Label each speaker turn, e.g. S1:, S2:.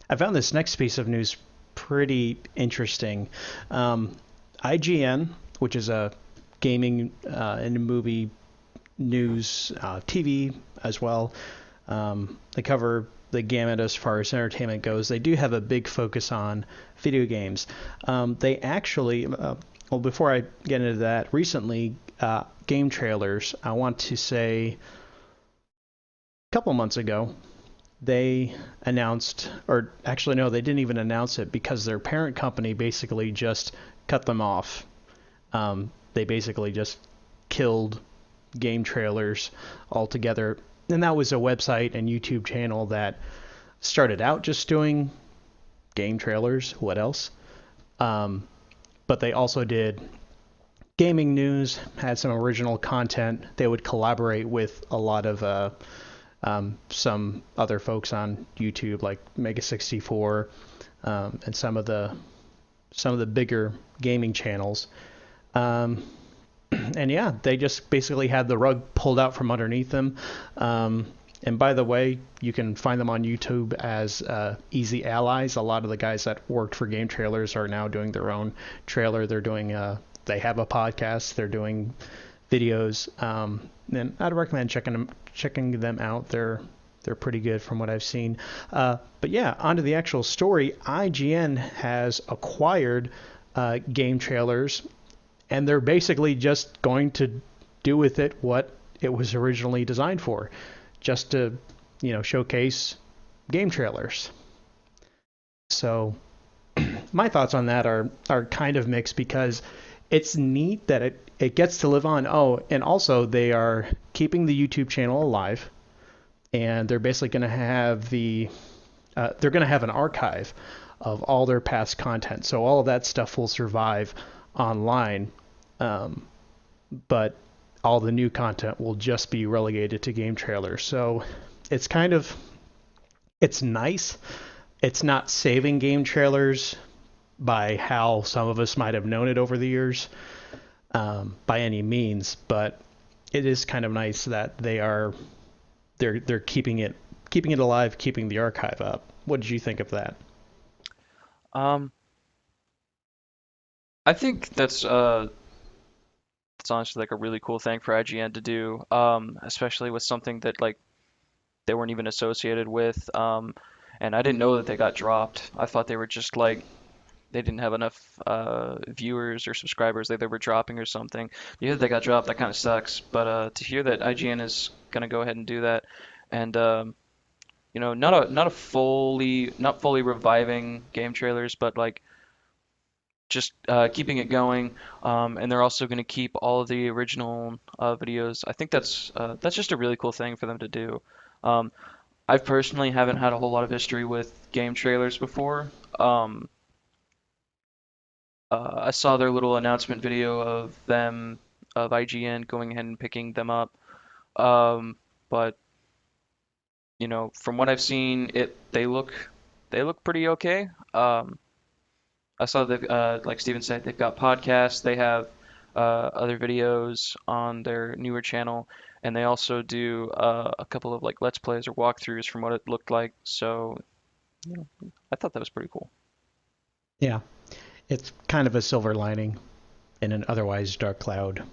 S1: I found this next piece of news pretty interesting. Um, IGN, which is a gaming and movie news TV as well, they cover the gamut as far as entertainment goes. They do have a big focus on video games. They actually, well, before I get into that, recently, GameTrailers, I want to say a couple months ago, they announced, or actually, no, they didn't even announce it because their parent company basically just cut them off. They basically just killed GameTrailers altogether. And that was a website and YouTube channel that started out just doing game trailers. What else? Um, but they also did gaming news, had some original content. They would collaborate with a lot of some other folks on YouTube, like Mega 64, and some of the bigger gaming channels. Um, and yeah, they just basically had the rug pulled out from underneath them. And by the way, you can find them on YouTube as Easy Allies. A lot of the guys that worked for Game Trailers are now doing their own trailer. They have a podcast. They're doing videos. And I'd recommend checking them out. They're pretty good from what I've seen. But yeah, onto the actual story. IGN has acquired Game Trailers, and they're basically just going to do with it what it was originally designed for, just to, showcase game trailers. So my thoughts on that are kind of mixed because it's neat that it gets to live on. Oh, and also they are keeping the YouTube channel alive, and they're basically going to have they're going to have an archive of all their past content. So all of that stuff will survive online, um, but all the new content will just be relegated to game trailers. So it's it's nice. It's not saving game trailers by how some of us might have known it over the years, by any means, but it is kind of nice that they're keeping it alive, keeping the archive up. What did you think of that?
S2: Um, I think that's honestly like a really cool thing for IGN to do, especially with something that like they weren't even associated with. And I didn't know that they got dropped. I thought they were just like they didn't have enough viewers or subscribers that they were dropping or something. To hear that they got dropped, that kind of sucks. But to hear that IGN is gonna go ahead and do that, and not fully reviving game trailers, but like just keeping it going. And they're also going to keep all of the original videos. I think that's just a really cool thing for them to do. Um, I personally haven't had a whole lot of history with game trailers before. Um, I saw their little announcement video of IGN going ahead and picking them up. But from what I've seen, they look pretty okay. I saw that, like Steven said, they've got podcasts, they have other videos on their newer channel, and they also do a couple of like Let's Plays or walkthroughs from what it looked like. So, you know, I thought that was pretty cool.
S1: Yeah, it's kind of a silver lining in an otherwise dark cloud.